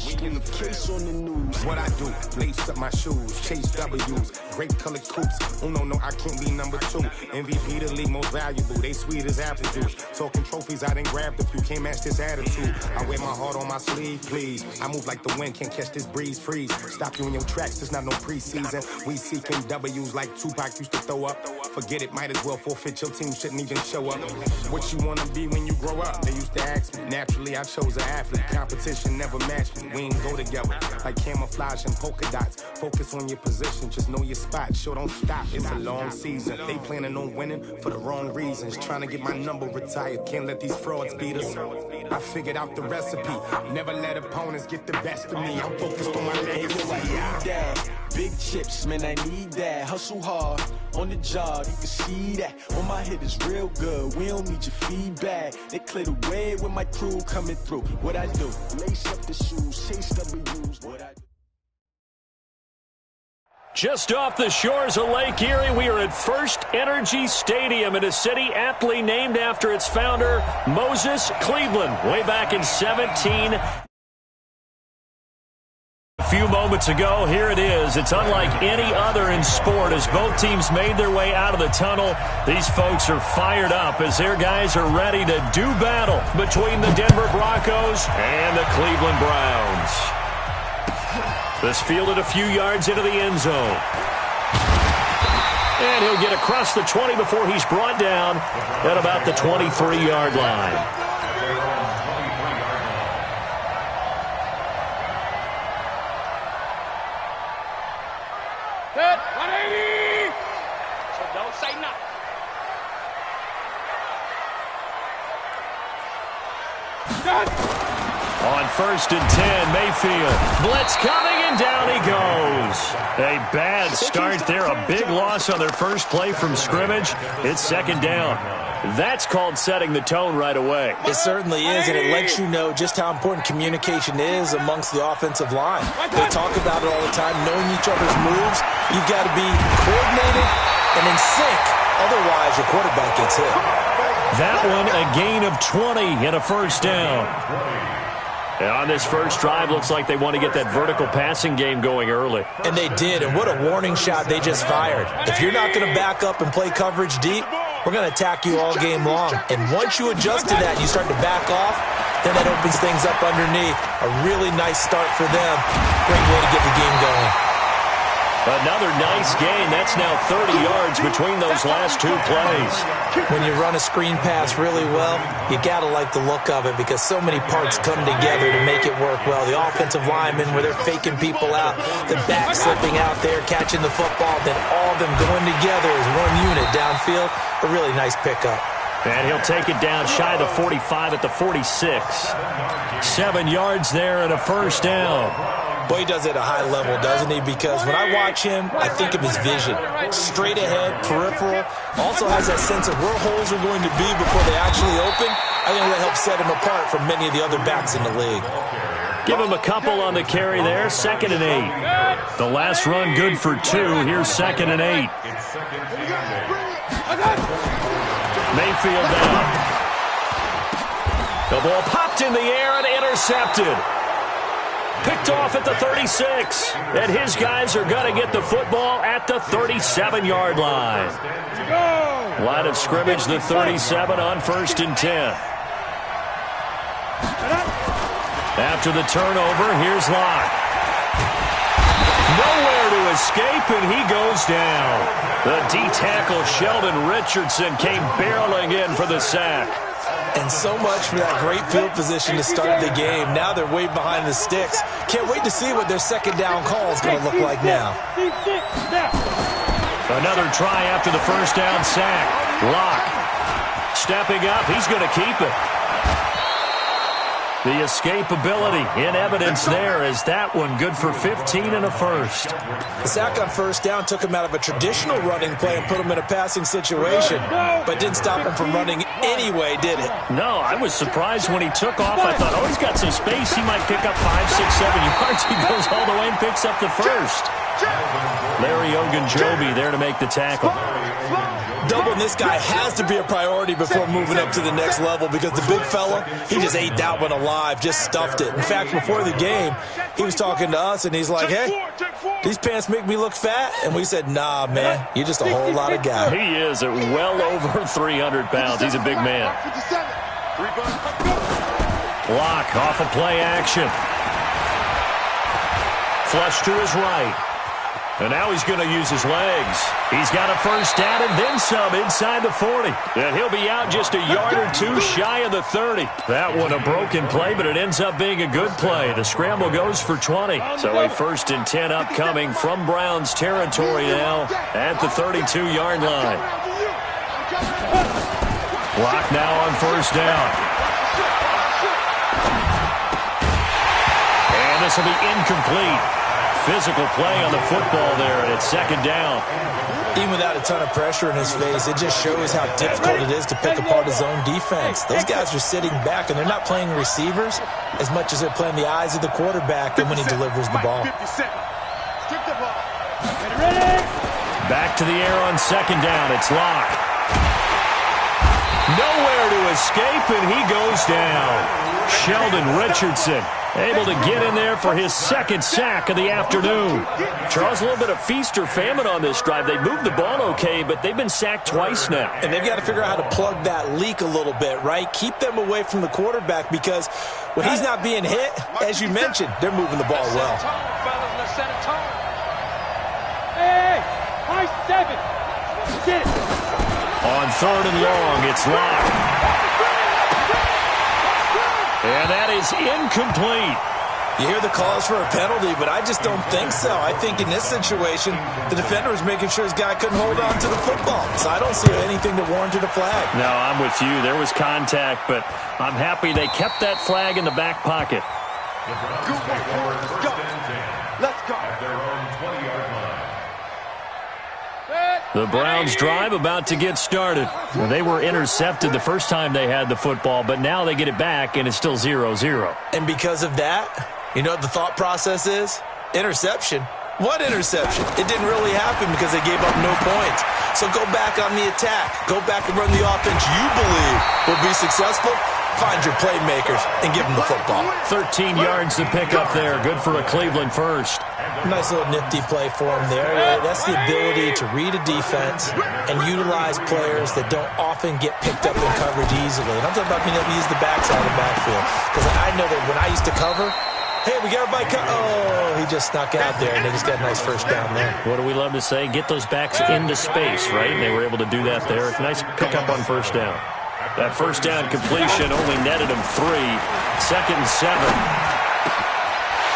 the street, case on the news. What I do, lace up my shoes, chase W's, grape colored coops. Oh no, I can't be number 2. MVP the league most valuable, they sweet as apple juice. Talking trophies, I done grabbed a few, can't match this attitude. I wear my heart on my sleeve, please. I move like the wind, can't catch this breeze, freeze. Stop you in your tracks, it's not no preseason. We seeking W's like Tupac used to throw up. Forget it, might as well forfeit, your team shouldn't even show up. What you wanna be when you grow up? They used to ask me. Naturally, I chose an athlete. Competition never matched me. We ain't go together like camouflage and polka dots. Focus on your position, just know your spot. Sure, don't stop. It's a long season. They planning on winning for the wrong reasons. Trying to get my number retired. Can't let these frauds beat us. I figured out the recipe. Never let opponents get the best of me. I'm focused on my legacy. Big chips, man, I need that. Hustle hard on the job, you can see that. On my hit is real good. We don't need your feedback. They clear the way with my crew coming through. What I do? Lace up the shoes, chase W's. What I do? Just off the shores of Lake Erie, we are at First Energy Stadium in a city aptly named after its founder, Moses Cleveland, way back in 17. A few moments ago, here it is. It's unlike any other in sport as both teams made their way out of the tunnel. These folks are fired up as their guys are ready to do battle between the Denver Broncos and the Cleveland Browns. This fielded a few yards into the end zone. And he'll get across the 20 before he's brought down at about the 23-yard line. Good. 180. So don't say nothing. Good. On 1st and 10, Mayfield. Blitz coming, and down he goes. A bad start there. A big loss on their first play from scrimmage. It's 2nd down. That's called setting the tone right away. It certainly is, and it lets you know just how important communication is amongst the offensive line. They talk about it all the time, knowing each other's moves. You've got to be coordinated and in sync. Otherwise, your quarterback gets hit. That one, a gain of 20 and a 1st down. And on this first drive, looks like they want to get that vertical passing game going early. And they did, and what a warning shot they just fired. If you're not going to back up and play coverage deep, we're going to attack you all game long. And once you adjust to that, you start to back off, then that opens things up underneath. A really nice start for them. Great way to get the game going. Another nice gain. That's now 30 yards between those last 2 plays. When you run a screen pass really well, you got to like the look of it because so many parts come together to make it work well. The offensive linemen, where they're faking people out, the back slipping out there, catching the football, then all of them going together as one unit downfield. A really nice pickup. And he'll take it down shy of the 45 at the 46. 7 yards there and a 1st down. Boy, he does it at a high level, doesn't he? Because when I watch him, I think of his vision. Straight ahead, peripheral. Also has that sense of where holes are going to be before they actually open. I think that helps set him apart from many of the other backs in the league. Give him a couple on the carry there. 2nd and 8. The last run good for 2. Here's 2nd and 8. Mayfield down. The ball popped in the air and intercepted. Picked off at the 36. And his guys are going to get the football at the 37-yard line. Line of scrimmage, the 37 on 1st and 10. After the turnover, here's Locke. Nowhere to escape, and he goes down. The D-tackle Sheldon Richardson came barreling in for the sack. And so much for that great field position to start the game. Now they're way behind the sticks. Can't wait to see what their 2nd down call is going to look like now. Another try after the 1st down sack. Locke stepping up. He's going to keep it. The escapability in evidence there as that one good for 15 and a 1st. The sack on 1st down took him out of a traditional running play and put him in a passing situation, but didn't stop him from running anyway, did it? No, I was surprised when he took off. I thought, oh, he's got some space. He might pick up 5, 6, 7 yards. He goes all the way and picks up the 1st. Larry Ogunjobi there to make the tackle. Doubling this guy has to be a priority before moving up to the next level because the big fella, he just ate that one alive, just stuffed it. In fact, before the game, he was talking to us, and he's like, hey, these pants make me look fat? And we said, nah, man, you're just a whole lot of guy. He is at well over 300 pounds. He's a big man. Block off of play action. Flush to his right. And now he's going to use his legs. He's got a first down and then some inside the 40. And he'll be out just a yard or two shy of the 30. That one a broken play, but it ends up being a good play. The scramble goes for 20. So a 1st and 10 upcoming from Browns territory now at the 32-yard line. Block now on first down. And this will be incomplete. Physical play on the football there, and it's 2nd down. Even without a ton of pressure in his face, it just shows how difficult it is to pick apart his own defense. Those guys are sitting back, and they're not playing receivers as much as they're playing the eyes of the quarterback and when he delivers the ball. Back to the air on 2nd down. It's Locke. Nowhere to escape, and he goes down. Sheldon Richardson able to get in there for his 2nd sack of the afternoon. Charles, a little bit of feast or famine on this drive. They moved the ball okay, but they've been sacked twice now. And they've got to figure out how to plug that leak a little bit, right? Keep them away from the quarterback because when he's not being hit, as you mentioned, they're moving the ball well. Hey, high 7. Get it. On 3rd and long, it's Locke. And that is incomplete. You hear the calls for a penalty, but I just don't think so. I think in this situation, the defender was making sure his guy couldn't hold on to the football. So I don't see anything that warranted a flag. No, I'm with you. There was contact, but I'm happy they kept that flag in the back pocket. Let's go. The Browns drive about to get started. Well, they were intercepted the first time they had the football, but now they get it back, and it's still 0-0. And because of that, you know what the thought process is? Interception. What interception? It didn't really happen because they gave up no points. So go back on the attack. Go back and run the offense you believe will be successful. Find your playmakers and give them the football. 13 yards to pick up there. Good for a Cleveland first. Nice little nifty play for him there. That's the ability to read a defense and utilize players that don't often get picked up in coverage easily. And I'm talking about being able to use the backside of the backfield. Because I know that when I used to cover, hey, we got everybody oh, he just snuck out there, and they just got a nice first down there. What do we love to say? Get those backs into space, right? And they were able to do that there. Nice pickup on first down. That first down completion only netted him 3. 2nd and 7.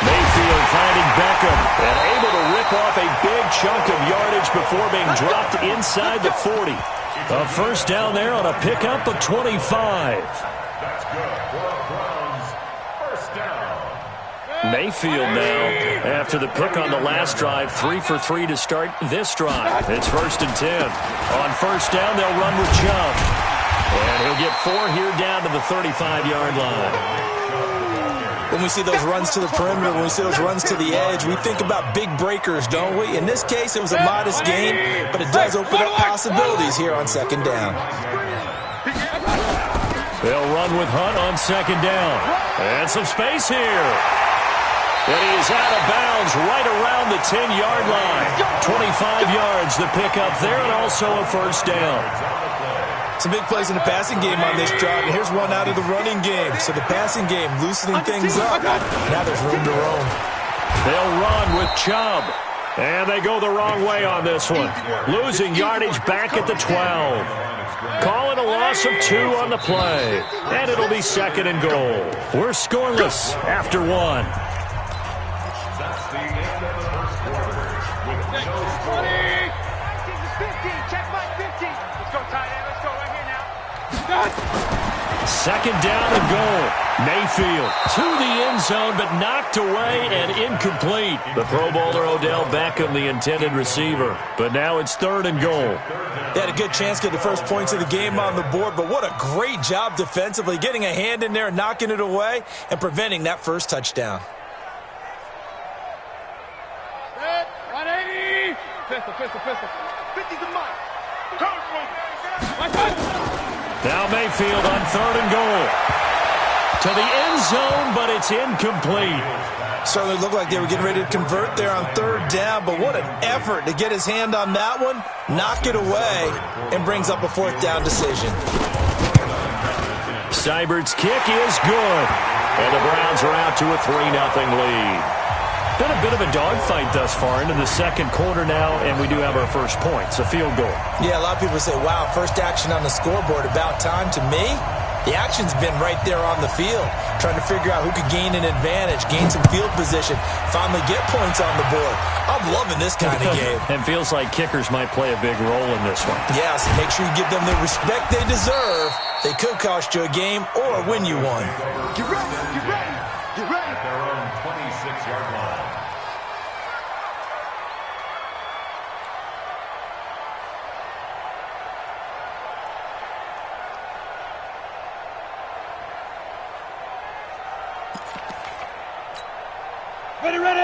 Mayfield finding Beckham and able to rip off a big chunk of yardage before being dropped inside the 40. A first down there on a pickup of 25. Mayfield now, after the pick on the last drive, 3 for 3 to start this drive. It's 1st and 10. On first down, they'll run with Chubb. And he'll get 4 here down to the 35-yard line. When we see those runs to the perimeter, when we see those runs to the edge, we think about big breakers, don't we? In this case, it was a modest gain, but it does open up possibilities here on 2nd down. They'll run with Hunt on 2nd down. And some space here. And he is out of bounds right around the 10-yard line. 25 yards to pick up there, and also a first down. Some big plays in the passing game on this drive, and here's one out of the running game. So the passing game loosening things up. Now there's room to roam. They'll run with Chubb. And they go the wrong way on this one. Losing yardage back at the 12. Calling a loss of 2 on the play. And it'll be 2nd and goal. We're scoreless after 1. That's the end of the first quarter. With no score. 15, check my 15. Let's go, tight end. Let's go right here now. 2nd down and goal. Mayfield to the end zone, but knocked away and incomplete. The Pro Bowler Odell Beckham, the intended receiver. But now it's 3rd and goal. They had a good chance to get the first points of the game on the board, but what a great job defensively, getting a hand in there, knocking it away, and preventing that first touchdown. Ready? Pistol. 50's a mile. Now Mayfield on 3rd and goal. To the end zone, but it's incomplete. Certainly looked like they were getting ready to convert there on 3rd down, but what an effort to get his hand on that one, knock it away, and brings up a 4th down decision. Seibert's kick is good, and the Browns are out to a 3-0 lead. Been a bit of a dogfight thus far into the 2nd quarter now, and we do have our first points, a field goal. Yeah, a lot of people say, wow, first action on the scoreboard, about time. To me, the action's been right there on the field, trying to figure out who could gain an advantage, gain some field position, finally get points on the board. I'm loving this kind of game. And feels like kickers might play a big role in this one. Yes, make sure you give them the respect they deserve. They could cost you a game or win you one. Get ready. Their own 26-yard line.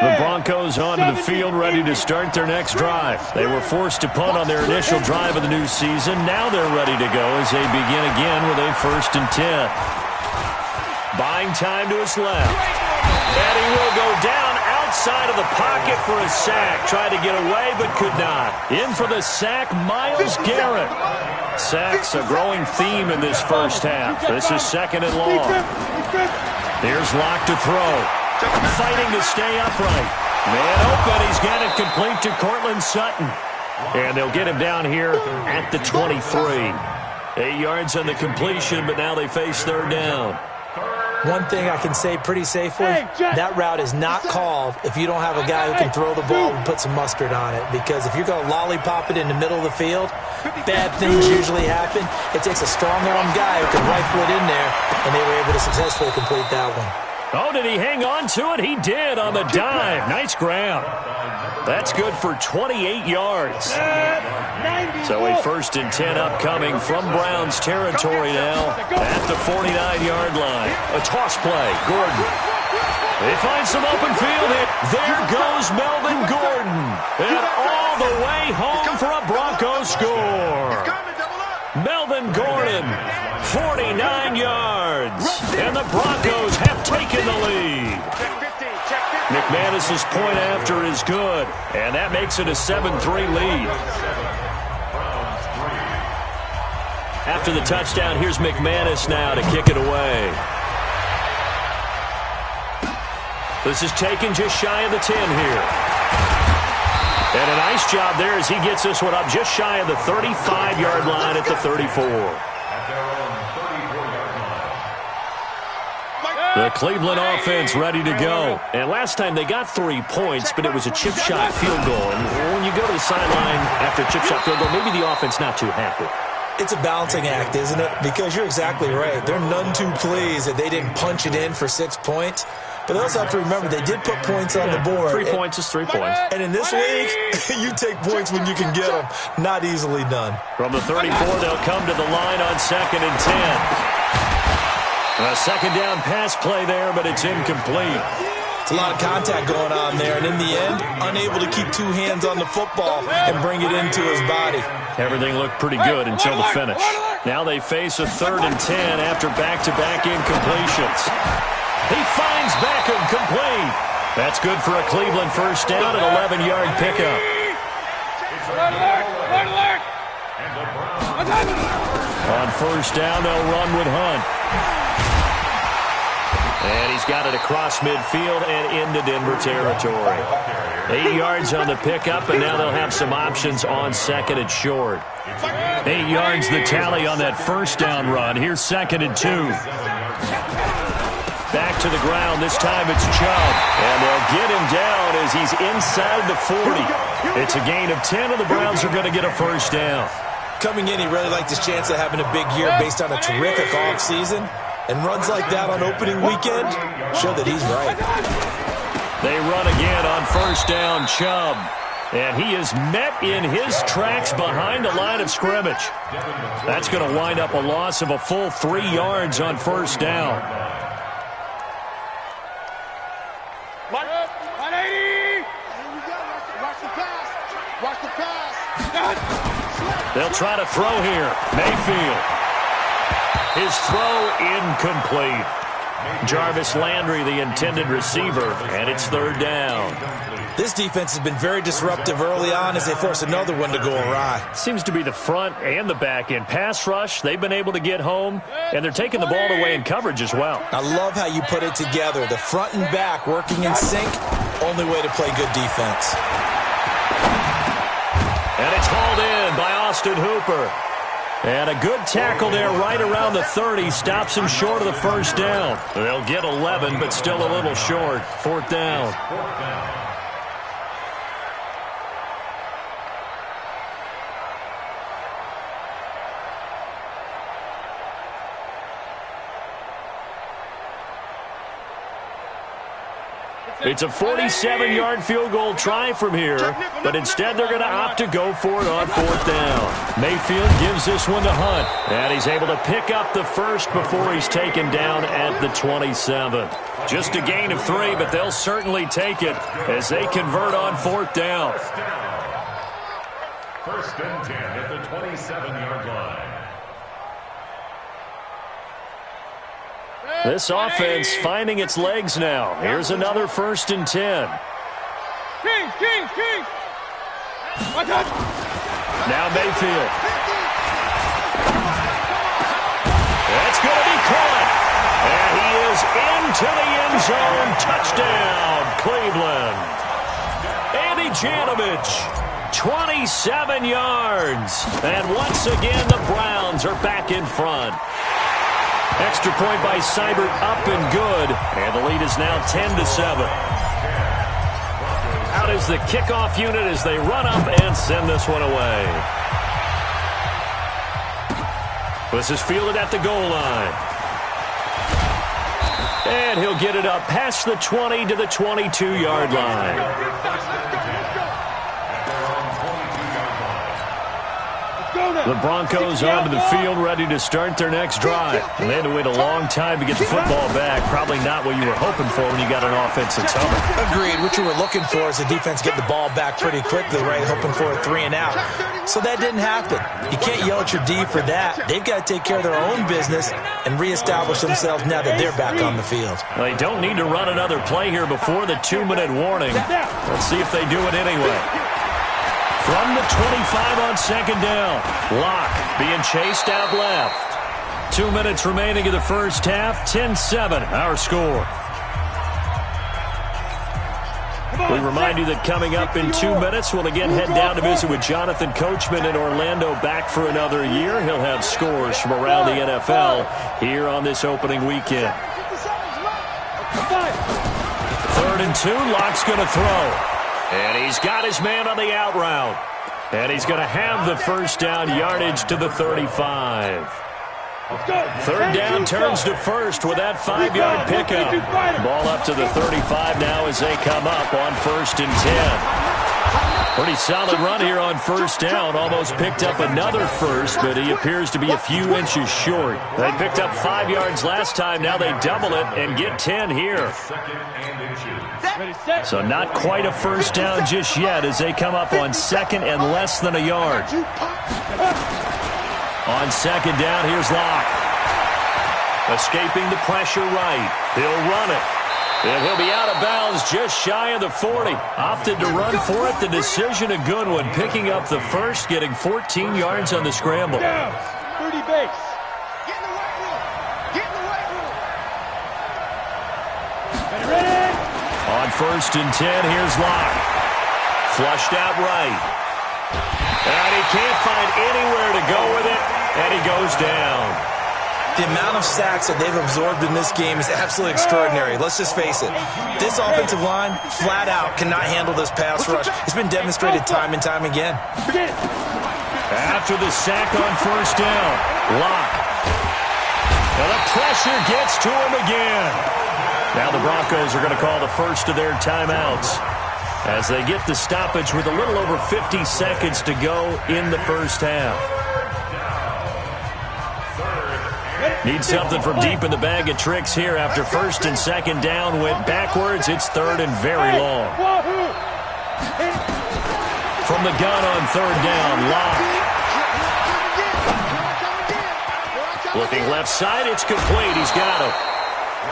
The Broncos onto the field, ready to start their next drive. They were forced to punt on their initial drive of the new season. Now they're ready to go as they begin again with a 1st and 10. Buying time to his left. And he will go down outside of the pocket for a sack. Tried to get away, but could not. In for the sack, Myles Garrett. Sacks a growing theme in this first half. This is 2nd and long. Here's Locke to throw. Fighting to stay upright. Man open. He's got it complete to Cortland Sutton. And they'll get him down here at the 23. 8 yards on the completion, but now they face 3rd down. One thing I can say pretty safely, that route is not called if you don't have a guy who can throw the ball and put some mustard on it. Because if you're going to lollipop it in the middle of the field, bad things usually happen. It takes a strong-arm guy who can rifle it in there, and they were able to successfully complete that one. Oh, did he hang on to it? He did on the dive. Nice grab. That's good for 28 yards. So a 1st and 10 upcoming from Browns territory now at the 49-yard line. A toss play. Gordon. They find some open field hit. There goes Melvin Gordon. And all the way home for a Broncos score. Melvin Gordon, 49 yards. And the Broncos have taken the lead. McManus's point after is good. And that makes it a 7-3 lead. After the touchdown, here's McManus now to kick it away. This is taken just shy of the 10 here. And a nice job there as he gets this one up just shy of the 35-yard line at the 34. The Cleveland offense ready to go. And last time they got 3 points, but it was a chip shot field goal. And when you go to the sideline after a chip shot field goal, maybe the offense not too happy. It's a balancing act, isn't it? Because you're exactly right. They're none too pleased that they didn't punch it in for 6 points. But they also have to remember they did put points on the board. 3 points is 3 points. And in this league, you take points when you can get them. Not easily done. From the 34, they'll come to the line on 2nd and 10. A 2nd down pass play there, but it's incomplete. It's a lot of contact going on there, and in the end, unable to keep 2 hands on the football and bring it into his body. Everything looked pretty good until the finish. Now they face a 3rd and 10 after back-to-back incompletions. He finds Beckham complete. That's good for a Cleveland 1st down, an 11-yard pickup. On 1st down, they'll run with Hunt. And he's got it across midfield and into Denver territory. 8 yards on the pickup, and now they'll have some options on 2nd and short. 8 yards the tally on that 1st down run. Here's 2nd and 2. Back to the ground. This time it's Chubb. And they'll get him down as he's inside the 40. It's a gain of 10, and the Browns are going to get a 1st down. Coming in, he really liked his chance of having a big year based on a terrific offseason. And runs like that on opening weekend show that he's right. They run again on 1st down, Chubb. And he is met in his tracks behind the line of scrimmage. That's going to wind up a loss of a full 3 yards on 1st down. 180. Watch the pass. Watch the pass. They'll try to throw here. Mayfield. His throw incomplete. Jarvis Landry, the intended receiver, and it's third down. This defense has been very disruptive early on as they force another one to go awry. Seems to be the front and the back end. Pass rush, they've been able to get home, and they're taking the ball away in coverage as well. I love how you put it together. The front and back working in sync, only way to play good defense. And it's hauled in by Austin Hooper. And a good tackle there right around the 30. Stops him short of the first down. They'll get 11, but still a little short. Fourth down. It's a 47-yard field goal try from here, but instead they're going to opt to go for it on fourth down. Mayfield gives this one to Hunt, and he's able to pick up the first before he's taken down at the 27. Just a gain of 3, but they'll certainly take it as they convert on fourth down. First and 10 at the 27-yard line. This offense finding its legs now. Here's another first and 10. King! Now Mayfield. That's going to be caught. And he is into the end zone. Touchdown, Cleveland. Andy Janovich, 27 yards. And once again, the Browns are back in front. Extra point by Seibert, up and good. And the lead is now 10-7. Out is the kickoff unit as they run up and send this one away. This is fielded at the goal line. And he'll get it up past the 20 to the 22-yard line. The Broncos onto the field, ready to start their next drive. And they had to wait a long time to get the football back. Probably not what you were hoping for when you got an offense that's humming. Agreed. What you were looking for is the defense get the ball back pretty quickly, right? Hoping for a 3 and out. So that didn't happen. You can't yell at your D for that. They've got to take care of their own business and reestablish themselves now that they're back on the field. They don't need to run another play here before the 2-minute warning. Let's see if they do it anyway. From the 25 on second down. Locke being chased out left. 2 minutes remaining in the first half. 10-7, our score. We remind you that coming up in 2 minutes, we'll again head down to visit with Jonathan Coachman in Orlando, back for another year. He'll have scores from around the NFL here on this opening weekend. 3rd and 2, Locke's going to throw. And he's got his man on the out route. And he's going to have the first down, yardage to the 35. 3rd down turns to first with that 5-yard pickup. Ball up to the 35 now as they come up on 1st and 10. Pretty solid run here on first down. Almost picked up another first, but he appears to be a few inches short. They picked up 5 yards last time. Now they double it and get 10 here. So not quite a first down just yet as they come up on 2nd and less than a yard. On 2nd down, here's Locke. Escaping the pressure right. He'll run it. And he'll be out of bounds just shy of the 40. Opted to run for it. The decision a good one. Picking up the first, getting 14 yards on the scramble. 30 base. Get in the right room. Get in the right room. Ready? On 1st and 10, here's Locke. Flushed out right. And he can't find anywhere to go with it, and he goes down. The amount of sacks that they've absorbed in this game is absolutely extraordinary. Let's just face it. This offensive line, flat out, cannot handle this pass rush. It's been demonstrated time and time again. After the sack on 1st down, Locke. Now the pressure gets to him again. Now the Broncos are going to call the first of their timeouts as they get the stoppage with a little over 50 seconds to go in the first half. Need something from deep in the bag of tricks here after 1st and 2nd down went backwards. It's 3rd and very long. From From the gun on third down, Locke. Looking left side, it's complete. He's got it.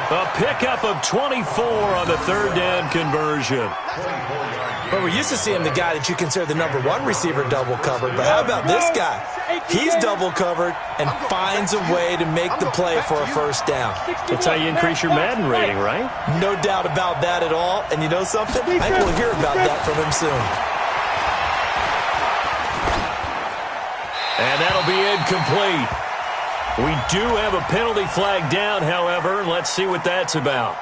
A pickup of 24 on the third down conversion. Well, we're used to seeing the guy that you consider the number one receiver double covered, but how about this guy? He's double covered and finds a way to make the play for a first down. That's how you increase your Madden rating, right? No doubt about that at all. And you know something? I think we'll hear about that from him soon. And that'll be incomplete. We do have a penalty flag down, however. Let's see what that's about.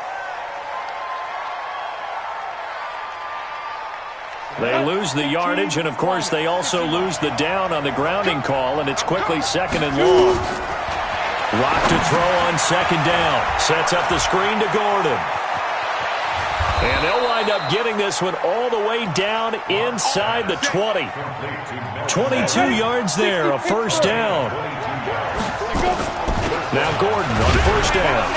They lose the yardage, and, of course, they also lose the down on the grounding call, and it's quickly second and long. Rock to throw on second down. Sets up the screen to Gordon. And they'll wind up getting this one all the way down inside the 20. 22 yards there, a first down. Now Gordon on first down.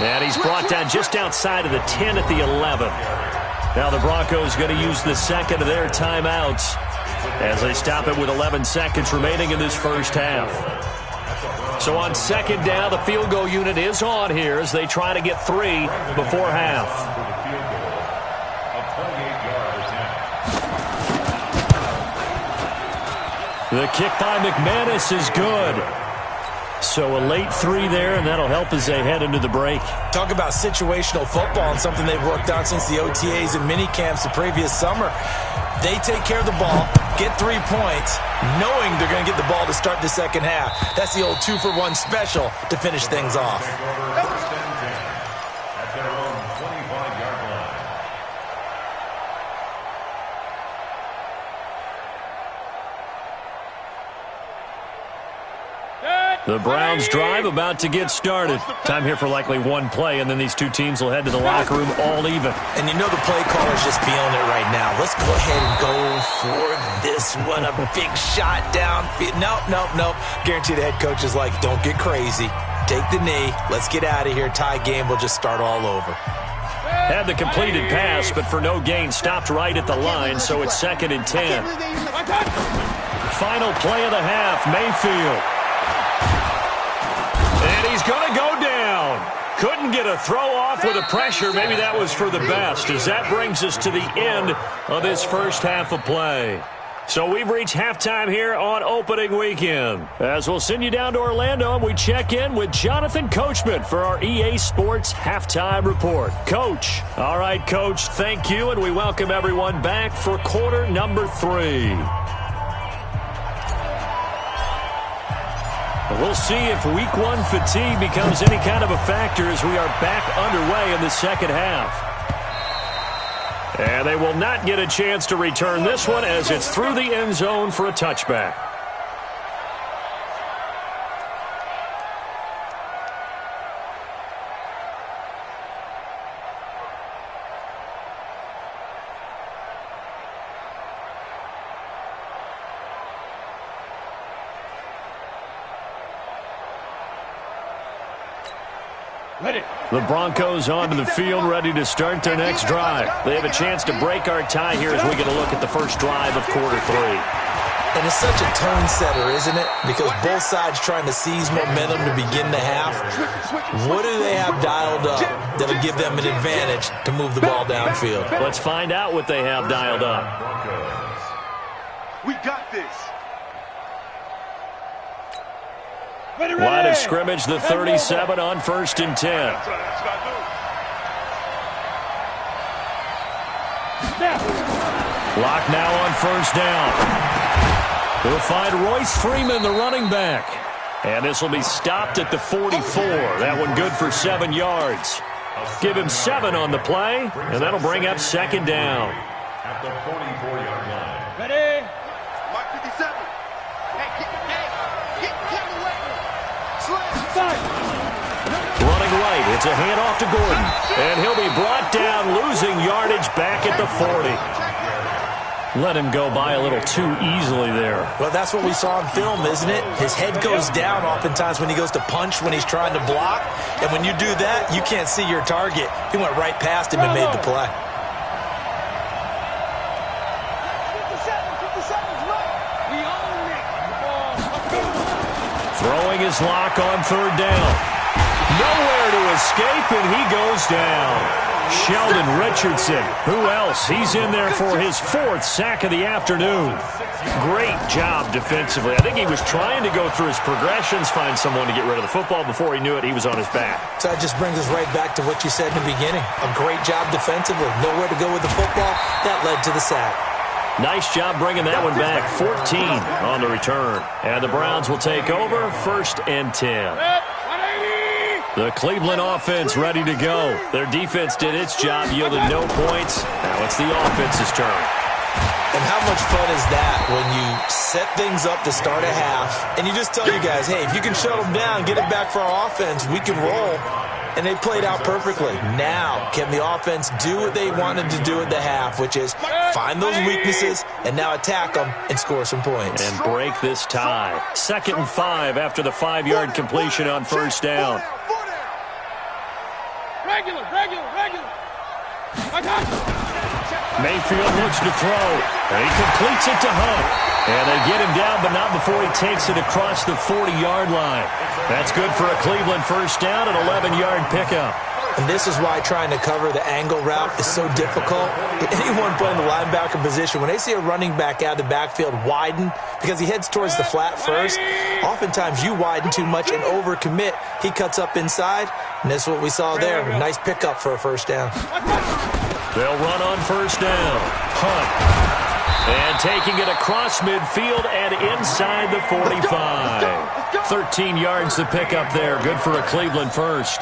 And he's brought down just outside of the 10 at the 11. Now the Broncos going to use the second of their timeouts as they stop it with 11 seconds remaining in this first half. So on second down, the field goal unit is on here as they try to get 3 before half. The kick by McManus is good. So a late 3 there, and that'll help as they head into the break. Talk about situational football and something they've worked on since the OTAs and mini camps the previous summer. They take care of the ball, get 3 points, knowing they're going to get the ball to start the second half. That's the old 2-for-1 special to finish things off. The Browns drive about to get started. Time here for likely one play, and then these two teams will head to the locker room all even. And you know the play caller's just feeling it right now. Let's go ahead and go for this one. A big shot downfield. Nope. Guarantee the head coach is like, don't get crazy. Take the knee. Let's get out of here. Tie game. We'll just start all over. Had the completed pass, but for no gain, stopped right at the line, so it's 2nd and 10. Final play of the half, Mayfield. And he's going to go down. Couldn't get a throw off with the pressure. Maybe that was for the best, as that brings us to the end of this first half of play. So we've reached halftime here on opening weekend. As we'll send you down to Orlando, and we check in with Jonathan Coachman for our EA Sports Halftime Report. Coach. All right, Coach, thank you, and we welcome everyone back for quarter number 3. We'll see if week 1 fatigue becomes any kind of a factor as we are back underway in the second half. And they will not get a chance to return this one as it's through the end zone for a touchback. The Broncos onto the field, ready to start their next drive. They have a chance to break our tie here as we get a look at the first drive of quarter 3. And it's such a tone setter, isn't it? Because both sides trying to seize momentum to begin the half. What do they have dialed up that'll give them an advantage to move the ball downfield? Let's find out what they have dialed up. We got this. Line of scrimmage, the 37 on 1st and 10. Lock now on first down. We'll find Royce Freeman, the running back. And this will be stopped at the 44. That one good for 7 yards. Give him 7 on the play, and that'll bring up 2nd down. At the 44-yard line. Ready? Mark 57. Running right, it's a handoff to Gordon. And he'll be brought down, losing yardage back at the 40. Let him go by a little too easily there. Well, that's what we saw in film, isn't it? His head goes down oftentimes when he goes to punch, when he's trying to block. And when you do that, you can't see your target. He went right past him and made the play. Throwing his lock on third down. Nowhere to escape, and he goes down. Sheldon Richardson. Who else? He's in there for his 4th sack of the afternoon. Great job defensively. I think he was trying to go through his progressions, find someone to get rid of the football. Before he knew it, he was on his back. So that just brings us right back to what you said in the beginning. A great job defensively. Nowhere to go with the football. That led to the sack. Nice job bringing that one back. 14 on the return. And the Browns will take over 1st and 10. The Cleveland offense ready to go. Their defense did its job, yielded no points. Now it's the offense's turn. And how much fun is that when you set things up to start a half and you just tell you guys, hey, if you can shut them down, get it back for our offense, we can roll. And they played out perfectly. Now, can the offense do what they wanted to do at the half, which is find those weaknesses and now attack them and score some points. And break this tie. 2nd and 5 after the 5-yard completion on first down. Regular. Mayfield looks to throw. And he completes it to Hunt. And they get him down, but not before he takes it across the 40-yard line. That's good for a Cleveland first down, an 11-yard pickup. And this is why trying to cover the angle route is so difficult. Anyone playing the linebacker position, when they see a running back out of the backfield widen, because he heads towards the flat first, oftentimes you widen too much and overcommit. He cuts up inside, and that's what we saw there. A nice pickup for a first down. They'll run on first down. Hunt. And taking it across midfield and inside the 45. 13 yards to pick up there. Good for a Cleveland first.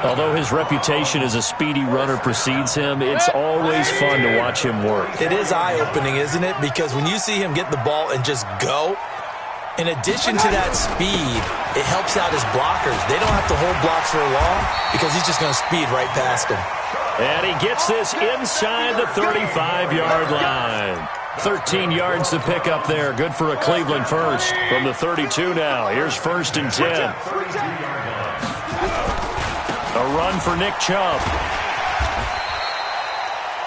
Although his reputation as a speedy runner precedes him, it's always fun to watch him work. It is eye-opening, isn't it? Because when you see him get the ball and just go, in addition to that speed, it helps out his blockers. They don't have to hold blocks for long because he's just going to speed right past them. And he gets this inside the 35-yard line. 13 yards to pick up there. Good for a Cleveland first. From the 32 now. Here's 1st and 10. A run for Nick Chubb.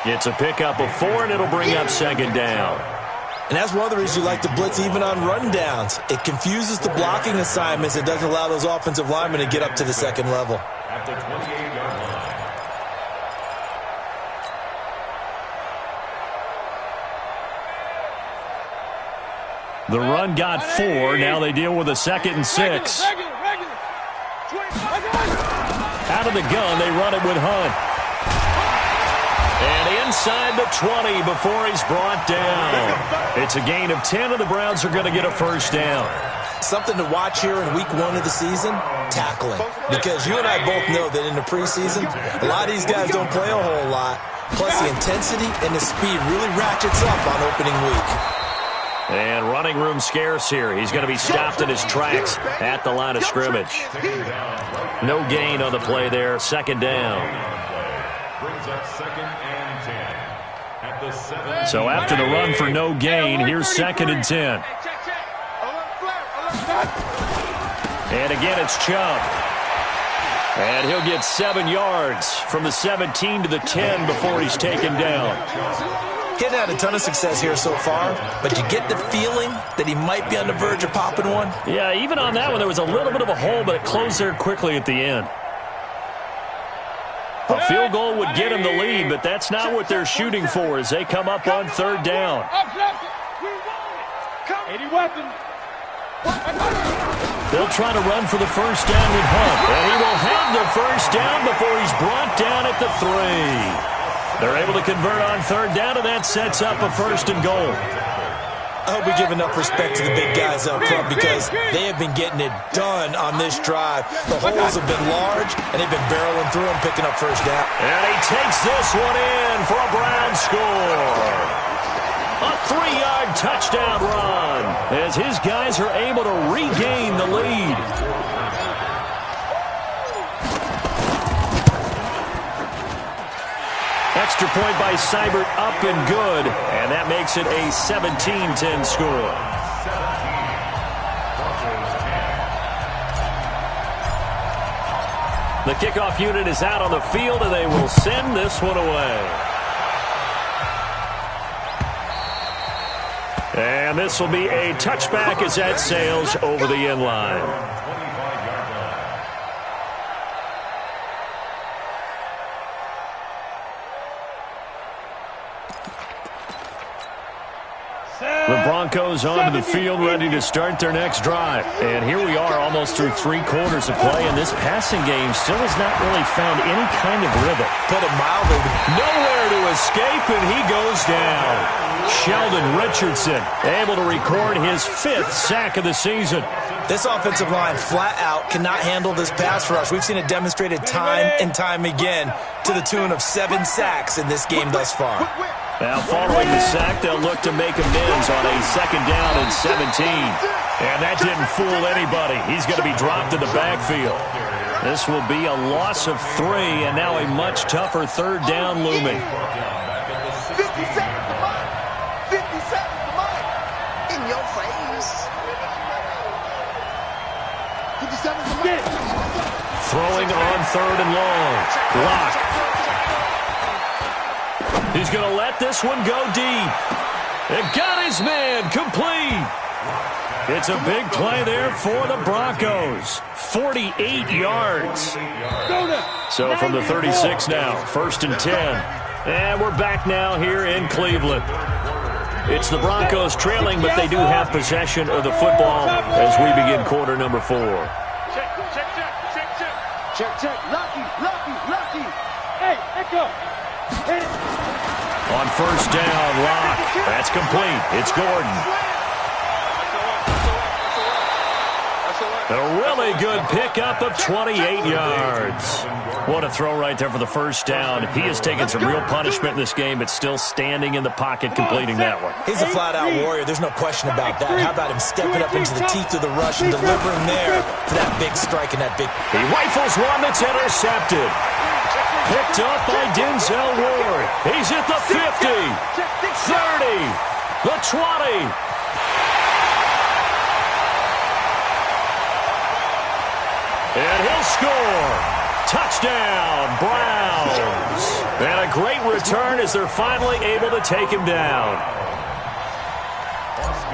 It's a pickup of 4, and it'll bring up 2nd down. And that's one of the reasons you like to blitz even on rundowns. It confuses the blocking assignments. It doesn't allow those offensive linemen to get up to the 2nd level. At the 28-yard line. The run got 4. Now they deal with a 2nd and 6. Out of the gun, they run it with Hunt. And inside the 20 before he's brought down. It's a gain of 10, and the Browns are going to get a first down. Something to watch here in week 1 of the season, tackling. Because you and I both know that in the preseason, a lot of these guys don't play a whole lot. Plus the intensity and the speed really ratchets up on opening week. And running room scarce here. He's going to be stopped in his tracks at the line of scrimmage. No gain on the play there. 2nd down. Brings up 2nd and 10. At the 7. So after the run for no gain, here's 2nd and 10. And again, it's Chubb. And he'll get 7 yards from the 17 to the 10 before he's taken down. He hasn't had a ton of success here so far, but you get the feeling that he might be on the verge of popping one. Yeah, even on that one, there was a little bit of a hole, but it closed there quickly at the end. A field goal would get him the lead, but that's not what they're shooting for as they come up on 3rd down. They'll try to run for the first down with Hunt, and he will have the first down before he's brought down at the 3. They're able to convert on 3rd down, and that sets up a 1st and goal. I hope we give enough respect to the big guys up front because they have been getting it done on this drive. The holes have been large, and they've been barreling through and picking up first down. And he takes this one in for a Brown score. A 3-yard touchdown run as his guys are able to regain the lead. Extra point by Seibert, up and good, and that makes it a 17-10 score. The kickoff unit is out on the field, and they will send this one away. And And this will be a touchback as that sails over the end line. The Broncos onto the field, ready to start their next drive. And here we are, almost through 3 quarters of play, and this passing game still has not really found any kind of rhythm. Put it mildly. Nowhere to escape, and he goes down. Sheldon Richardson able to record his 5th sack of the season. This offensive line flat out cannot handle this pass rush. We've seen it demonstrated time and time again to the tune of 7 sacks in this game thus far. Now, following the sack, they'll look to make amends on a 2nd down and 17. And that didn't fool anybody. He's going to be dropped in the backfield. This will be a loss of 3, and now a much tougher 3rd down looming. 50 seconds for mine. 50 seconds for mine. In your face. 50 seconds for mine. Throwing on 3rd and long. Block. He's going to let this one go deep. And got his man complete. It's a big play there for the Broncos. 48 yards. So from the 36 now, 1st and 10. And we're back now here in Cleveland. It's the Broncos trailing, but they do have possession of the football as we begin quarter number 4. Check. Lucky. Hey, echo. Hit it. On 1st down, Locke. That's complete. It's Gordon. A really good pickup of 28 yards. What a throw right there for the 1st down. He has taken some real punishment in this game, but still standing in the pocket completing that one. He's a flat-out warrior. There's no question about that. How about him stepping up into the teeth of the rush and delivering there for that big strike and that big... He rifles one that's intercepted. Picked up by Denzel Ward. He's at the 50, 30, the 20. And he'll score. Touchdown, Browns. And a great return as they're finally able to take him down.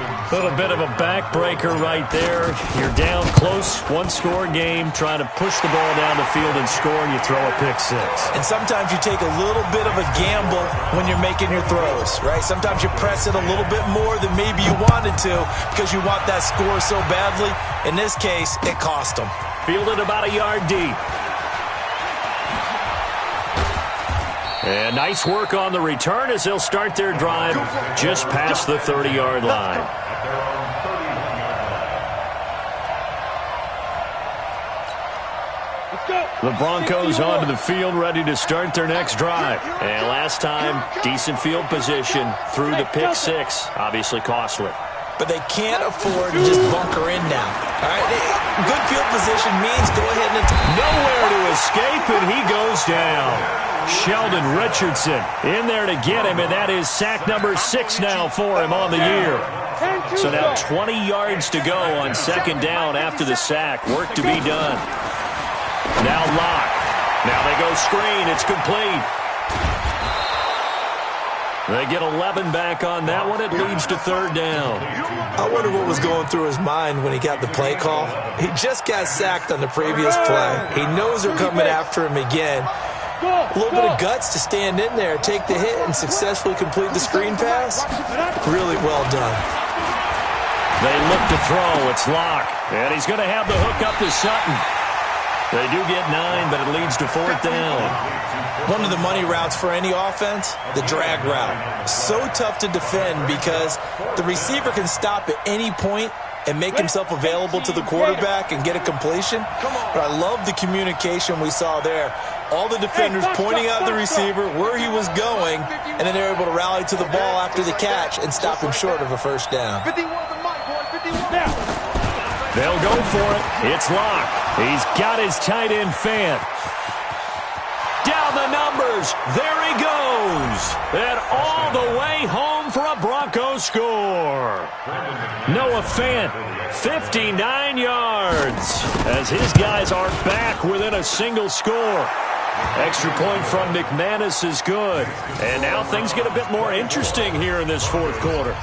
A little bit of a backbreaker right there. You're down close, 1-score game, trying to push the ball down the field and score, and you throw a pick 6. And sometimes you take a little bit of a gamble when you're making your throws, right? Sometimes you press it a little bit more than maybe you wanted to because you want that score so badly. In this case, it cost them. Fielded about a yard deep. And nice work on the return as they'll start their drive just past the 30-yard line. The Broncos onto the field, ready to start their next drive. And last time, decent field position through the pick 6. Obviously costly. But they can't afford to just bunker in now. All right, good field position means go ahead and... Nowhere to escape, and he goes down. Sheldon Richardson in there to get him, and that is sack number 6 now for him on the year. So now 20 yards to go on 2nd down after the sack. Work to be done. Now Locke. Now they go screen. It's complete. They get 11 back on that one. It leads to 3rd down. I wonder what was going through his mind when he got the play call. He just got sacked on the previous play. He knows they're coming after him again. A little bit of guts to stand in there, take the hit, and successfully complete the screen pass. Really well done. They look to throw. It's Locke. And he's going to have the hook up to Sutton. They do get 9, but it leads to 4th down. One of the money routes for any offense, the drag route. So tough to defend because the receiver can stop at any point and make himself available to the quarterback and get a completion. But I love the communication we saw there. All the defenders pointing out the receiver where he was going, and then they're able to rally to the ball after the catch and stop him short of a 1st down. They'll go for it. It's Locke. He's got his tight end fan. Down the numbers. There he goes. And all the way home for a Broncos score. Noah Fant, 59 yards, as his guys are back within a single score. Extra point from McManus is good. And now things get a bit more interesting here in this 4th quarter.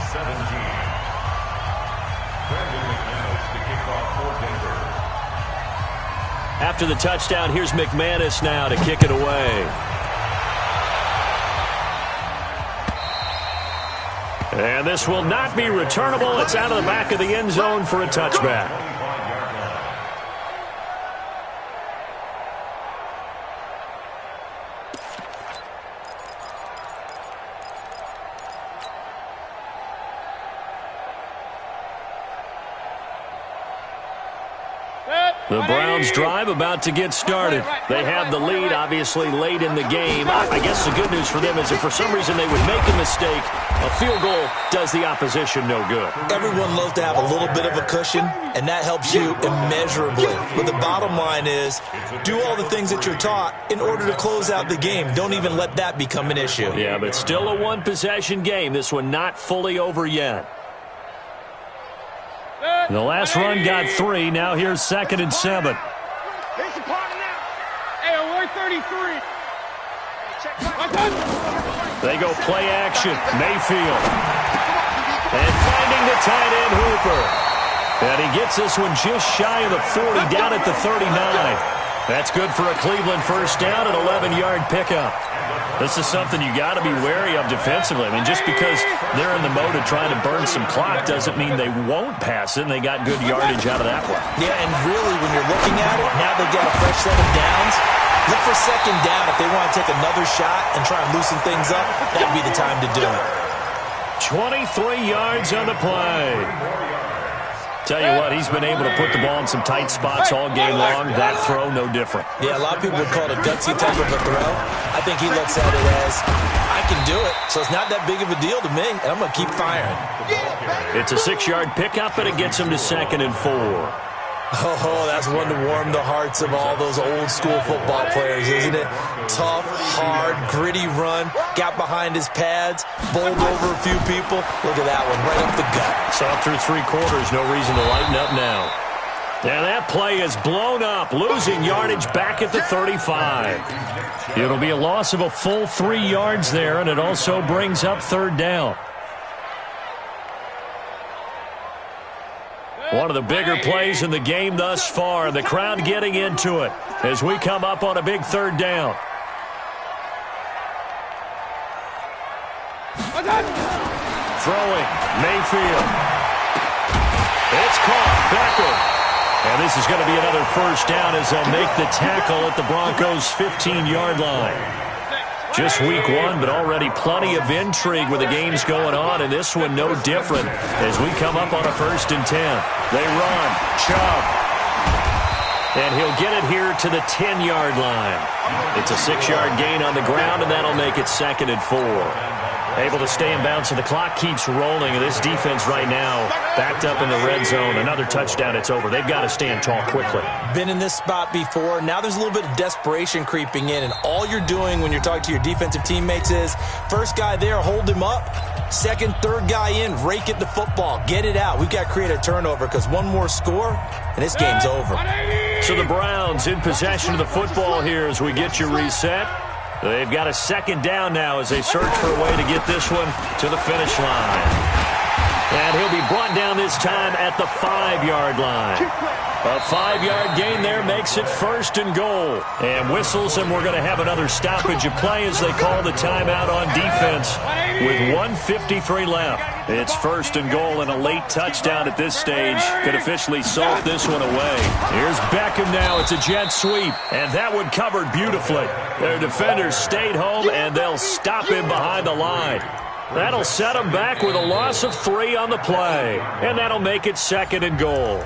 After the touchdown, here's McManus now to kick it away. And this will not be returnable. It's out of the back of the end zone for a touchback. The Browns drive about to get started. They have the lead, obviously, late in the game. I guess the good news for them is if for some reason they would make a mistake, a field goal does the opposition no good. Everyone loves to have a little bit of a cushion, and that helps you immeasurably. But the bottom line is, do all the things that you're taught in order to close out the game. Don't even let that become an issue. Yeah, but still a one-possession game. This one not fully over yet. The last run got 3. Now here's 2nd and 7. Here's the partner now. Hey, we're 33. They go play action. Mayfield. And finding the tight end Hooper. And he gets this one just shy of the 40, down at the 39. That's good for a Cleveland first down, an 11-yard pickup. This is something you got to be wary of defensively. I mean, just because they're in the mode of trying to burn some clock doesn't mean they won't pass it, and they got good yardage out of that one. Yeah, and really, when you're looking at it, now they've got a fresh set of downs. Look for 2nd down. If they want to take another shot and try and loosen things up, that'd be the time to do it. 23 yards on the play. Tell you what, he's been able to put the ball in some tight spots all game long. That throw, no different. Yeah, a lot of people would call it a gutsy type of a throw. I think he looks at it as, I can do it, so it's not that big of a deal to me, and I'm going to keep firing. It's a 6-yard pickup, and it gets him to 2nd and 4. Oh, that's one to warm the hearts of all those old-school football players, isn't it? Tough, hard, gritty run, got behind his pads, bowled over a few people. Look at that one, right up the gut. Saw through 3 quarters, no reason to lighten up now. And that play is blown up, losing yardage back at the 35. It'll be a loss of a full 3 yards there, and it also brings up 3rd down. One of the bigger plays in the game thus far. The crowd getting into it as we come up on a big 3rd down. Throwing, Mayfield. It's caught, Beckham. And this is going to be another first down as they'll make the tackle at the Broncos' 15-yard line. Just week 1, but already plenty of intrigue with the games going on, and this one no different as we come up on a 1st and 10. They run, Chubb, and he'll get it here to the 10-yard line. It's a 6-yard gain on the ground, and that'll make it 2nd and 4. Able to stay in bounds, and the clock keeps rolling, and this defense right now backed up in the red zone. Another touchdown, it's over. They've got to stand tall quickly. Been in this spot before. Now there's a little bit of desperation creeping in, and all you're doing when you're talking to your defensive teammates is first guy there, hold him up. 2nd, 3rd guy in, rake at the football. Get it out. We've got to create a turnover because one more score, and this game's over. So the Browns in possession of the football here as we get you reset. They've got a 2nd down now as they search for a way to get this one to the finish line. And he'll be brought down this time at the 5-yard line. A 5-yard gain there makes it 1st and goal. And whistles, and we're going to have another stoppage of play as they call the timeout on defense with 1:53 left. It's 1st and goal, and a late touchdown at this stage could officially salt this one away. Here's Beckham now. It's a jet sweep, and that one covered beautifully. Their defenders stayed home, and they'll stop him behind the line. That'll set them back with a loss of 3 on the play, and that'll make it 2nd and goal.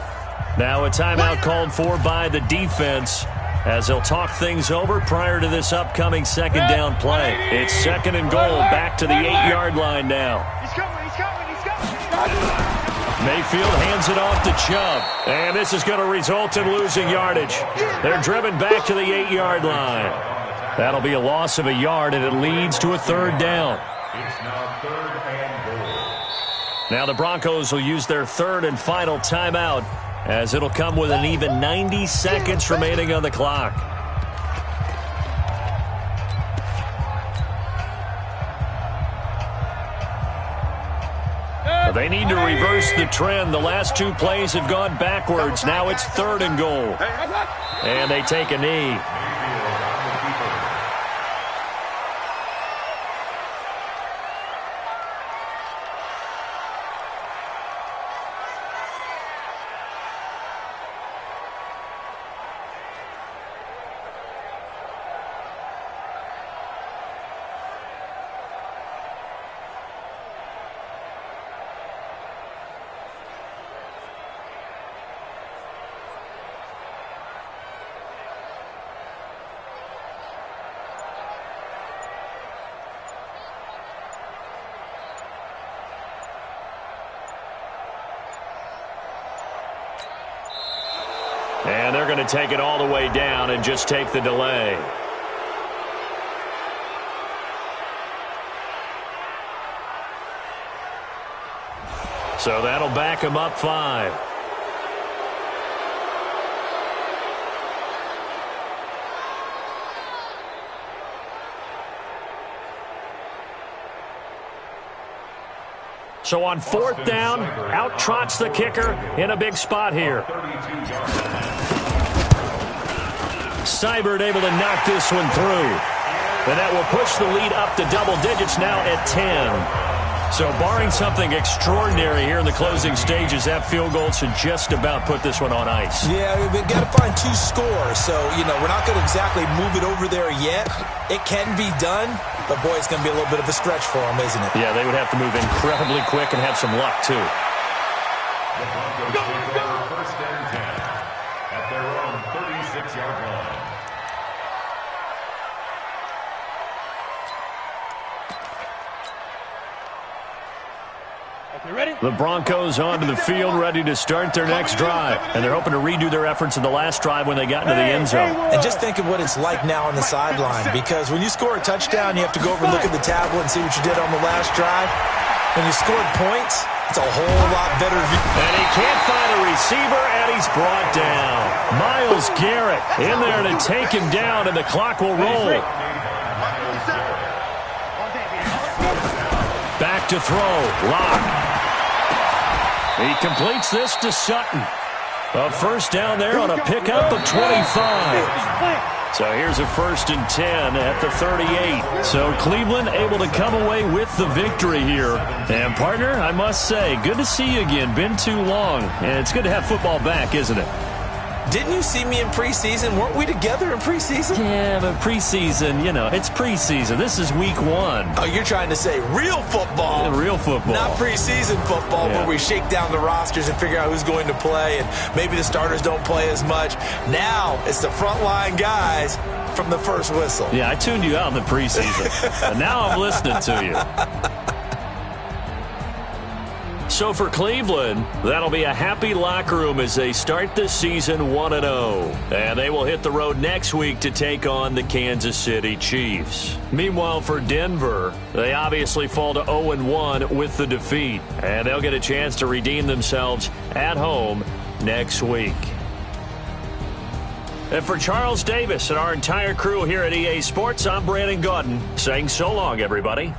Now a timeout called for by the defense as they'll talk things over prior to this upcoming 2nd down play. It's 2nd and goal, back to the 8-yard line now. He's coming, he's coming, he's coming. Mayfield hands it off to Chubb, and this is going to result in losing yardage. They're driven back to the 8-yard line. That'll be a loss of a yard, and it leads to a 3rd down. It's now 3rd and goal. Now the Broncos will use their 3rd and final timeout as it'll come with an even 90 seconds remaining on the clock. They need to reverse the trend. The last 2 plays have gone backwards. Now it's 3rd and goal. And they take a knee. And they're going to take it all the way down and just take the delay. So that'll back him up 5. So on 4th down, out trots the kicker in a big spot here. Seibert able to knock this one through. And that will push the lead up to double digits now at 10. So barring something extraordinary here in the closing stages, that field goal should just about put this one on ice. Yeah, we've got to find 2 scores. So, we're not going to exactly move it over there yet. It can be done, but, boy, it's going to be a little bit of a stretch for them, isn't it? Yeah, they would have to move incredibly quick and have some luck, too. The Broncos take over 1st and 10 at their own 36-yard line. The Broncos onto the field, ready to start their next drive. And they're hoping to redo their efforts in the last drive when they got into the end zone. And just think of what it's like now on the sideline, because when you score a touchdown, you have to go over and look at the tablet and see what you did on the last drive. When you scored points, it's a whole lot better view. And he can't find a receiver, and he's brought down. Myles Garrett in there to take him down, and the clock will roll. Back to throw. Lock. He completes this to Sutton. A 1st down there on a pickup of 25. So here's a 1st and 10 at the 38. So Cleveland able to come away with the victory here. And, partner, I must say, good to see you again. Been too long. And it's good to have football back, isn't it? Didn't you see me in preseason? Weren't we together in preseason? Yeah, but preseason, it's preseason. This is week 1. Oh, you're trying to say real football. Yeah, real football. Not preseason football where we shake down the rosters and figure out who's going to play, and maybe the starters don't play as much. Now it's the frontline guys from the first whistle. Yeah, I tuned you out in the preseason. And now I'm listening to you. So for Cleveland, that'll be a happy locker room as they start this season 1-0. And they will hit the road next week to take on the Kansas City Chiefs. Meanwhile, for Denver, they obviously fall to 0-1 with the defeat. And they'll get a chance to redeem themselves at home next week. And for Charles Davis and our entire crew here at EA Sports, I'm Brandon Gaudin saying so long, everybody.